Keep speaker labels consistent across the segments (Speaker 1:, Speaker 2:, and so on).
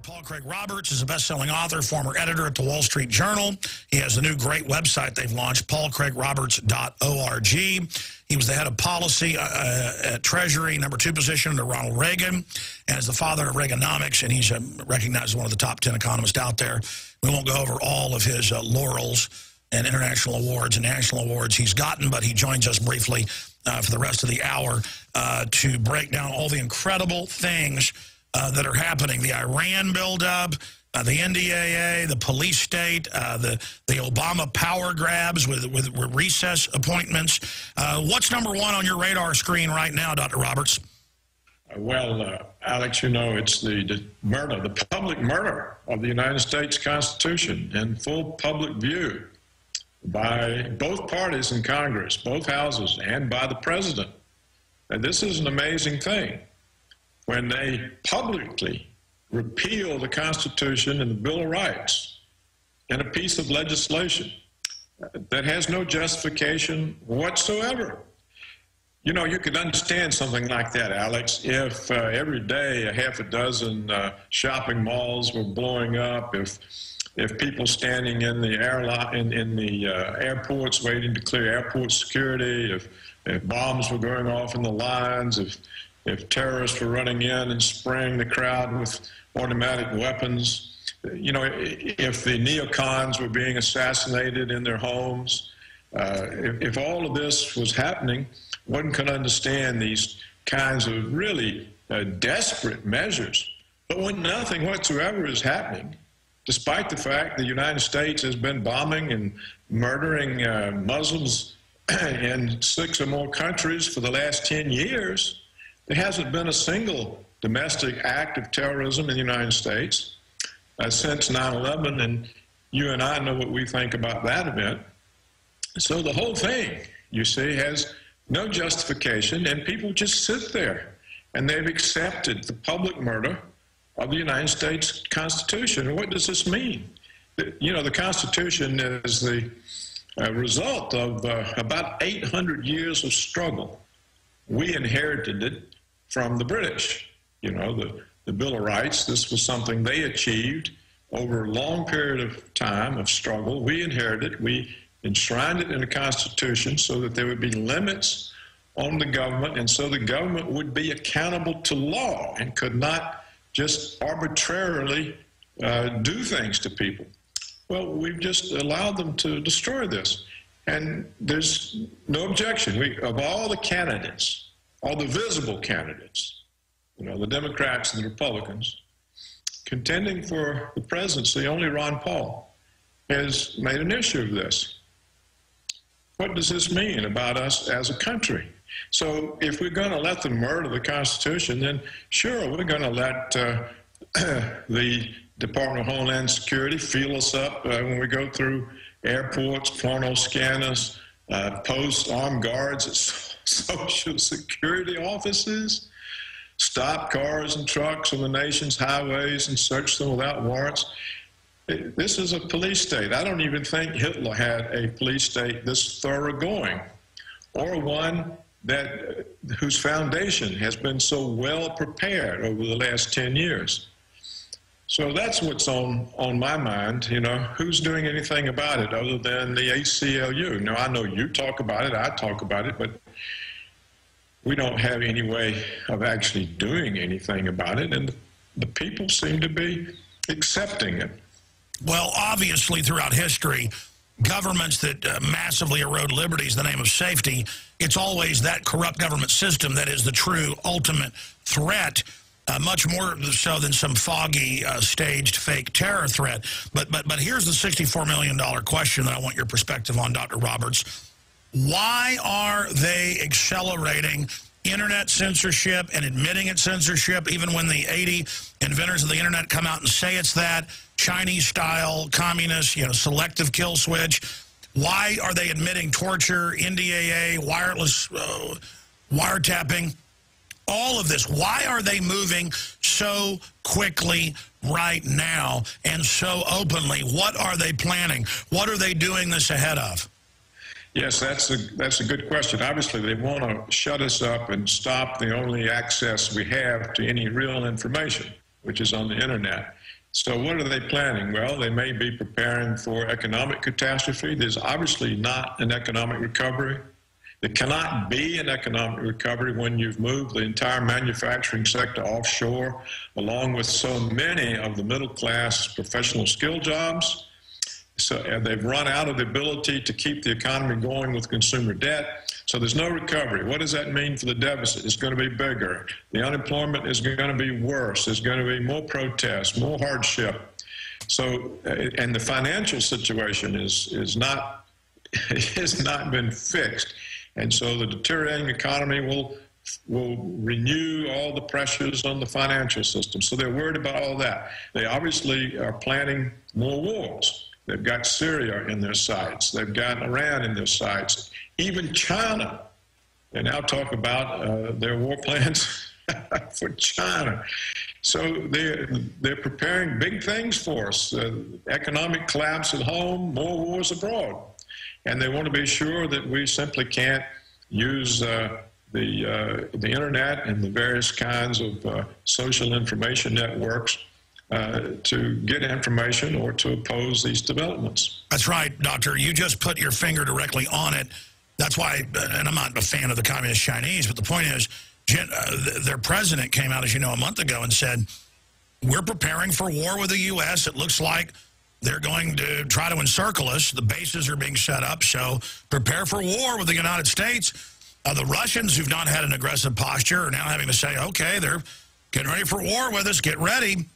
Speaker 1: Paul Craig Roberts is a best-selling author, former editor at the Wall Street Journal. He has a new great website they've launched, paulcraigroberts.org. He was the head of policy at Treasury, #2 position under Ronald Reagan, and is the father of Reaganomics, and he's recognized as one of the top 10 economists out there. We won't go over all of his laurels and international awards and national awards he's gotten, but he joins us briefly for the rest of the hour to break down all the incredible things that are happening. The Iran buildup, the NDAA, the police state, the Obama power grabs with recess appointments. What's number one on your radar screen right now, Dr. Roberts?
Speaker 2: Well, Alex, you know, it's the murder, the public murder of the United States Constitution in full public view by both parties in Congress, both houses, and by the president. And this is an amazing thing. When they publicly repeal the Constitution and the Bill of Rights in a piece of legislation that has no justification whatsoever. You know, you could understand something like that, Alex, if every day a half a dozen shopping malls were blowing up, if people standing in the airports waiting to clear airport security, if bombs were going off in the lines, if terrorists were running in and spraying the crowd with automatic weapons, you know, if the neocons were being assassinated in their homes, if all of this was happening, one could understand these kinds of really desperate measures. But when nothing whatsoever is happening, despite the fact the United States has been bombing and murdering Muslims in 6 or more countries for the last 10 years, there hasn't been a single domestic act of terrorism in the United States since 9/11, and you and I know what we think about that event. So the whole thing, you see, has no justification, and people just sit there, and they've accepted the public murder of the United States Constitution. And what does this mean? You know, the Constitution is the result of about 800 years of struggle. We inherited it from the British. You know, the Bill of Rights, this was something they achieved over a long period of time of struggle. We inherited it. We enshrined it in the Constitution so that there would be limits on the government, and so the government would be accountable to law and could not just arbitrarily do things to people. Well, we've just allowed them to destroy this. And there's no objection. Of all the candidates, all the visible candidates, you know, the Democrats and the Republicans, contending for the presidency, only Ron Paul has made an issue of this. What does this mean about us as a country? So if we're going to let them murder the Constitution, then sure, we're going to let the Department of Homeland Security feel us up when we go through airports, porno scanners, post armed guards at Social Security offices, stop cars and trucks on the nation's highways and search them without warrants. This is a police state. I don't even think Hitler had a police state this thoroughgoing, or one whose foundation has been so well prepared over the last 10 years. So that's what's on my mind. You know, who's doing anything about it other than the ACLU? Now, I know you talk about it, I talk about it, but we don't have any way of actually doing anything about it, and the people seem to be accepting it.
Speaker 1: Well, obviously, throughout history, governments that massively erode liberties in the name of safety, it's always that corrupt government system that is the true ultimate threat, much more so than some foggy, staged, fake terror threat. But here's the $64 million question that I want your perspective on, Dr. Roberts. Why are they accelerating internet censorship and admitting it's censorship, even when the 80 inventors of the internet come out and say it's that, Chinese-style, communist, you know, selective kill switch? Why are they admitting torture, NDAA, wireless wiretapping, all of this? Why are they moving so quickly right now and so openly? What are they planning? What are they doing this ahead of?
Speaker 2: Yes, that's a good question. Obviously, they want to shut us up and stop the only access we have to any real information. which is on the internet. So what are they planning? Well, they may be preparing for economic catastrophe. There's obviously not an economic recovery. There cannot be an economic recovery when you've moved the entire manufacturing sector offshore, along with so many of the middle-class professional skill jobs. So they've run out of the ability to keep the economy going with consumer debt. So there's no recovery. What does that mean for the deficit? It's going to be bigger. The unemployment is going to be worse. There's going to be more protests, more hardship. So, and the financial situation has not been fixed. And so the deteriorating economy will renew all the pressures on the financial system. So they're worried about all that. They obviously are planning more wars. They've got Syria in their sights. They've got Iran in their sights. Even China. They now talk about their war plans for China. So they're preparing big things for us. Economic collapse at home, more wars abroad. And they want to be sure that we simply can't use the internet and the various kinds of social information networks to get information or to oppose these developments.
Speaker 1: That's right, Doctor. You just put your finger directly on it. That's why, and I'm not a fan of the Communist Chinese, but the point is, their president came out, as you know, a month ago and said, we're preparing for war with the U.S. It looks like they're going to try to encircle us. The bases are being set up, so prepare for war with the United States. The Russians, who've not had an aggressive posture, are now having to say, okay, they're getting ready for war with us, get ready.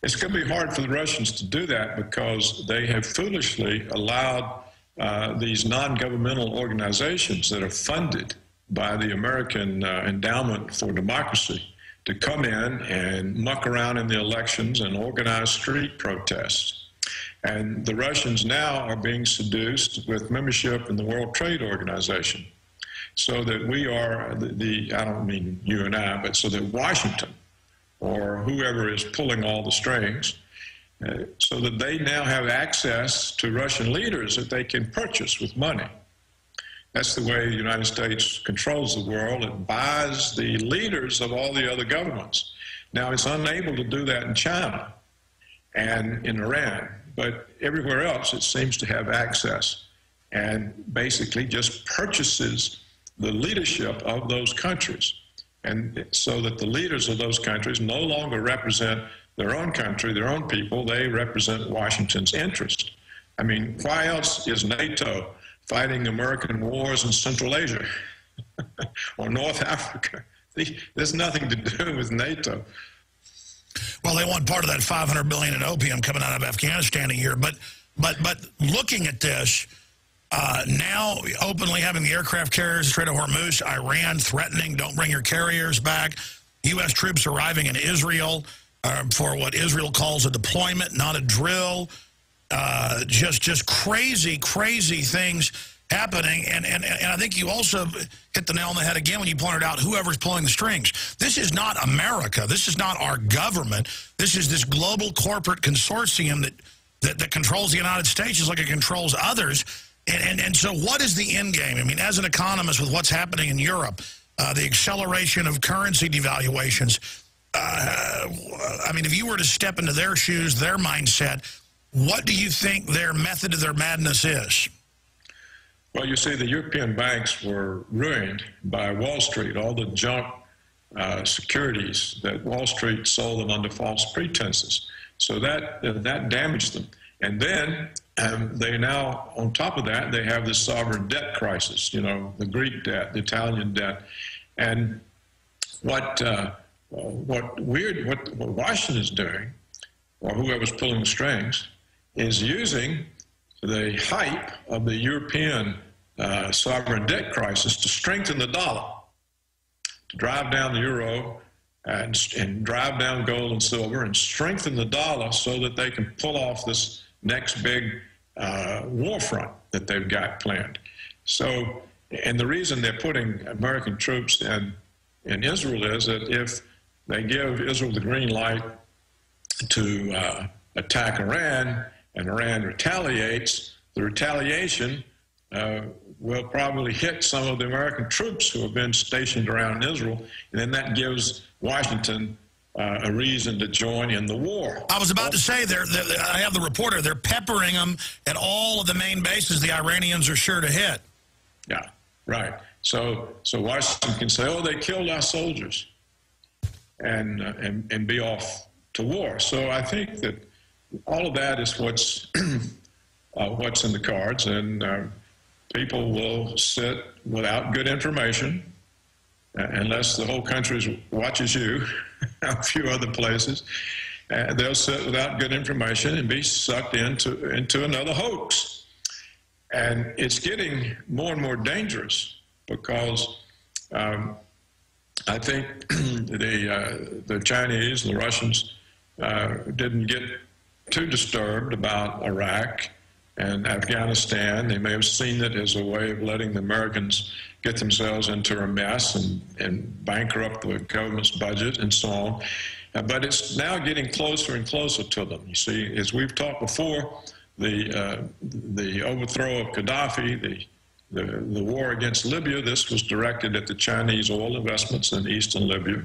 Speaker 2: It's going to be hard for the Russians to do that because they have foolishly allowed these non-governmental organizations that are funded by the American Endowment for Democracy to come in and muck around in the elections and organize street protests. And the Russians now are being seduced with membership in the World Trade Organization, so that we are I don't mean you and I, but so that Washington or whoever is pulling all the strings, so that they now have access to Russian leaders that they can purchase with money. That's the way the United States controls the world. It buys the leaders of all the other governments. Now, it's unable to do that in China and in Iran, but everywhere else it seems to have access and basically just purchases the leadership of those countries. And so that the leaders of those countries no longer represent their own country, their own people. They represent Washington's interest. I mean, why else is NATO fighting American wars in Central Asia or North Africa? There's nothing to do with NATO.
Speaker 1: Well, they want part of that $500 billion in opium coming out of Afghanistan a year. But looking at this, now openly having the aircraft carriers, Strait of Hormuz, Iran threatening, don't bring your carriers back, U.S. troops arriving in Israel for what Israel calls a deployment, not a drill. Just crazy, crazy things happening. And I think you also hit the nail on the head again when you pointed out whoever's pulling the strings. This is not America. This is not our government. This is this global corporate consortium that controls the United States just like it controls others. And so what is the end game? I mean, as an economist with what's happening in Europe, the acceleration of currency devaluations, I mean, if you were to step into their shoes, their mindset, what do you think their method of their madness is?
Speaker 2: Well, you see, the European banks were ruined by Wall Street, all the junk securities that Wall Street sold them under false pretenses. So that damaged them. And then they now, on top of that, they have this sovereign debt crisis, you know, the Greek debt, the Italian debt. And what Washington is doing, or whoever's pulling the strings, is using the hype of the European sovereign debt crisis to strengthen the dollar, to drive down the euro and drive down gold and silver and strengthen the dollar so that they can pull off this next big war front that they've got planned. So, and the reason they're putting American troops in Israel is that if they give Israel the green light to attack Iran, and Iran retaliates, the retaliation will probably hit some of the American troops who have been stationed around Israel, and then that gives Washington a reason to join in the war.
Speaker 1: I was about to say, I have the reporter, they're peppering them at all of the main bases the Iranians are sure to hit.
Speaker 2: Yeah, right. So Washington can say, oh, they killed our soldiers, and be off to war. So I think that all of that is what's in the cards, and people will sit without good information, unless the whole country watches you, a few other places. They'll sit without good information and be sucked into another hoax. And it's getting more and more dangerous because I think the Chinese and the Russians didn't get too disturbed about Iraq and Afghanistan. They may have seen it as a way of letting the Americans get themselves into a mess and bankrupt the government's budget and so on. But it's now getting closer and closer to them. You see, as we've talked before, the overthrow of Gaddafi, the war against Libya, this was directed at the Chinese oil investments in eastern Libya.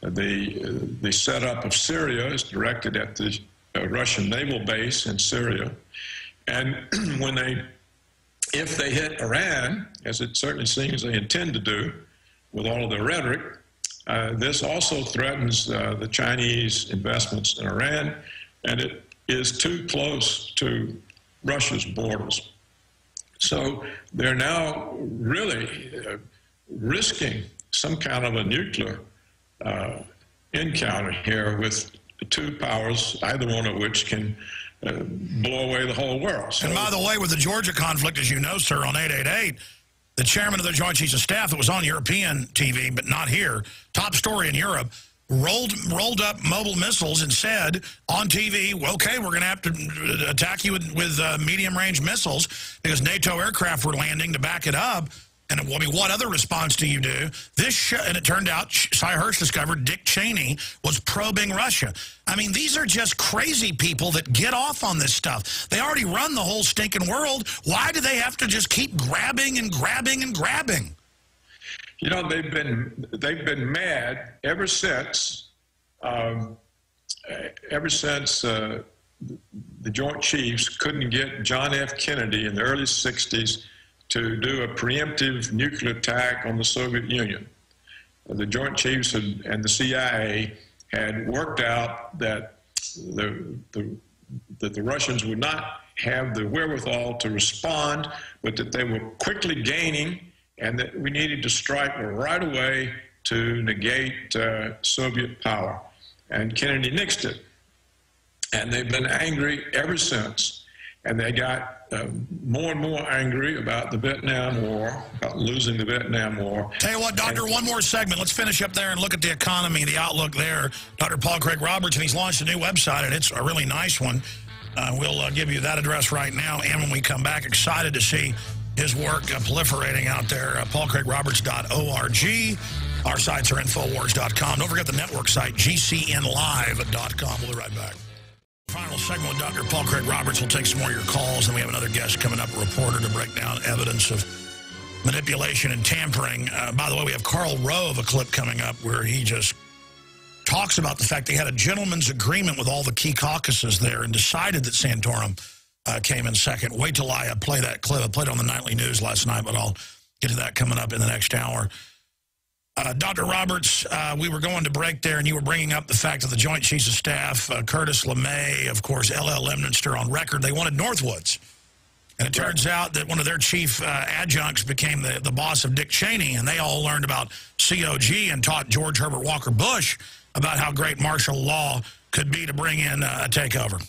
Speaker 2: The setup of Syria is directed at the Russian naval base in Syria. And if they hit Iran, as it certainly seems they intend to do with all of their rhetoric, this also threatens the Chinese investments in Iran, and it is too close to Russia's borders. So they're now really risking some kind of a nuclear encounter here with two powers, either one of which can blow away the whole world. So,
Speaker 1: and by the way, with the Georgia conflict, as you know, sir, on 888, the chairman of the Joint Chiefs of Staff that was on European TV, but not here, top story in Europe, rolled up mobile missiles and said on TV, well, okay, we're going to have to attack you with medium-range missiles because NATO aircraft were landing to back it up. And I mean, what other response do you do? And it turned out, Cy Hirsch discovered Dick Cheney was probing Russia. I mean, these are just crazy people that get off on this stuff. They already run the whole stinking world. Why do they have to just keep grabbing and grabbing and grabbing?
Speaker 2: You know, they've been mad ever since the Joint Chiefs couldn't get John F. Kennedy in the early 60s to do a preemptive nuclear attack on the Soviet Union. The Joint Chiefs and the CIA had worked out that the Russians would not have the wherewithal to respond, but that they were quickly gaining, and that we needed to strike right away to negate Soviet power. And Kennedy nixed it. And they've been angry ever since. And they got more and more angry about the Vietnam War, about losing the Vietnam War.
Speaker 1: Tell you what, Doctor, one more segment. Let's finish up there and look at the economy, the outlook there. Dr. Paul Craig Roberts, and he's launched a new website, and it's a really nice one. We'll give you that address right now. And when we come back, excited to see his work proliferating out there, paulcraigroberts.org. Our sites are Infowars.com. Don't forget the network site, GCNlive.com. We'll be right back. Final segment with Dr. Paul Craig Roberts. We'll take some more of your calls, and we have another guest coming up, a reporter, to break down evidence of manipulation and tampering. By the way, we have Karl Rove, a clip coming up where he just talks about the fact they had a gentleman's agreement with all the key caucuses there and decided that Santorum came in second. Wait till I play that clip. I played it on the nightly news last night, but I'll get to that coming up in the next hour. Dr. Roberts, we were going to break there, and you were bringing up the fact that the Joint Chiefs of Staff, Curtis LeMay, of course, L.L. Lemnitzer on record, they wanted Northwoods. And it turns out that one of their chief adjuncts became the boss of Dick Cheney, and they all learned about COG and taught George Herbert Walker Bush about how great martial law could be to bring in a takeover.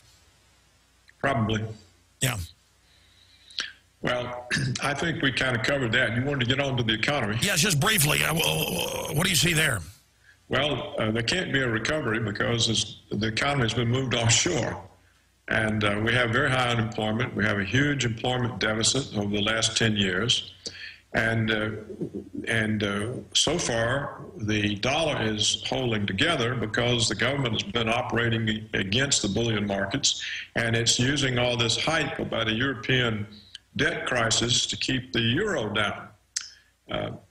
Speaker 2: Probably.
Speaker 1: Yeah.
Speaker 2: Well, I think we kind of covered that. You wanted to get on to the economy.
Speaker 1: Yes, just briefly. What do you see there?
Speaker 2: Well, there can't be a recovery because the economy has been moved offshore. And we have very high unemployment. We have a huge employment deficit over the last 10 years. And so far, the dollar is holding together because the government has been operating against the bullion markets. And it's using all this hype about a European debt crisis to keep the euro down.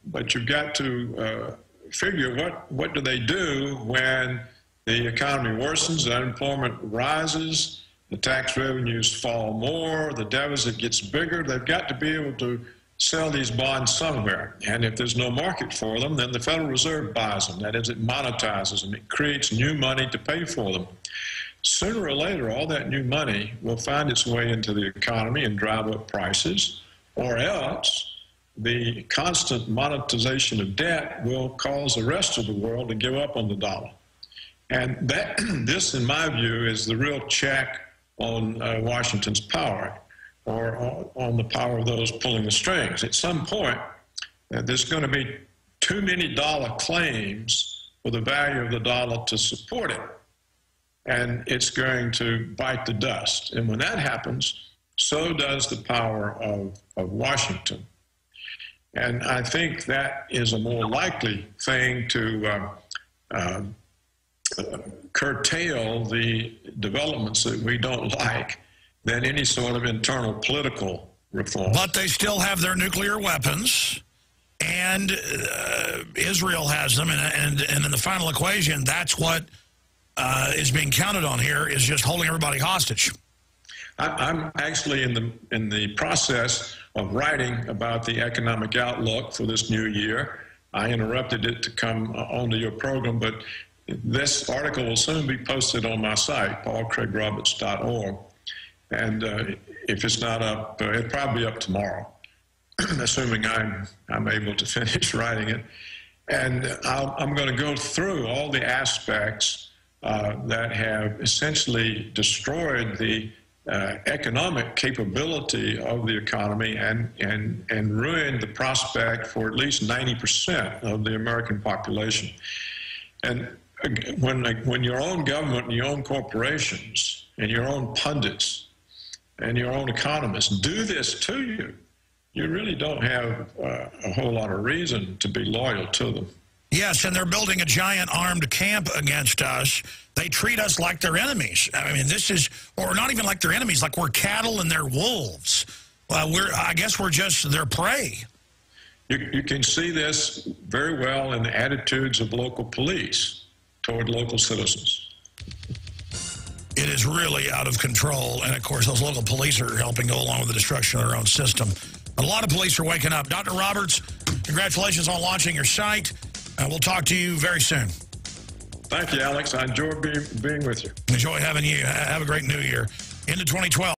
Speaker 2: But you've got to figure what do they do when the economy worsens, the unemployment rises, the tax revenues fall more, the deficit gets bigger. They've got to be able to sell these bonds somewhere. And if there's no market for them, then the Federal Reserve buys them. That is, it monetizes them. It creates new money to pay for them. Sooner or later, all that new money will find its way into the economy and drive up prices, or else the constant monetization of debt will cause the rest of the world to give up on the dollar. And that, this, in my view, is the real check on Washington's power, or on the power of those pulling the strings. At some point, there's going to be too many dollar claims for the value of the dollar to support it, and it's going to bite the dust. And when that happens, so does the power of Washington. And I think that is a more likely thing to curtail the developments that we don't like than any sort of internal political reform.
Speaker 1: But they still have their nuclear weapons, and Israel has them, and in the final equation, that's what is being counted on here, is just holding everybody hostage.
Speaker 2: I'm actually in the process of writing about the economic outlook for this new year. I interrupted it to come onto your program, but this article will soon be posted on my site, paulcraigroberts.org. And if it's not up, it'll probably be up tomorrow, assuming I'm able to finish writing it. And I'm going to go through all the aspects that have essentially destroyed the economic capability of the economy and ruined the prospect for at least 90% of the American population. And when your own government and your own corporations and your own pundits and your own economists do this to you, you really don't have a whole lot of reason to be loyal to them.
Speaker 1: Yes, and they're building a giant armed camp against us. They treat us like they're enemies. I mean, this is, or not even like they're enemies, like we're cattle and they're wolves. I guess we're just their prey.
Speaker 2: You can see this very well in the attitudes of local police toward local citizens.
Speaker 1: It is really out of control, and of course those local police are helping go along with the destruction of their own system. A lot of police are waking up. Dr. Roberts, congratulations on launching your site. We'll talk to you very soon.
Speaker 2: Thank you, Alex. I enjoyed being with you.
Speaker 1: Enjoy having you. Have a great new year. Into 2012.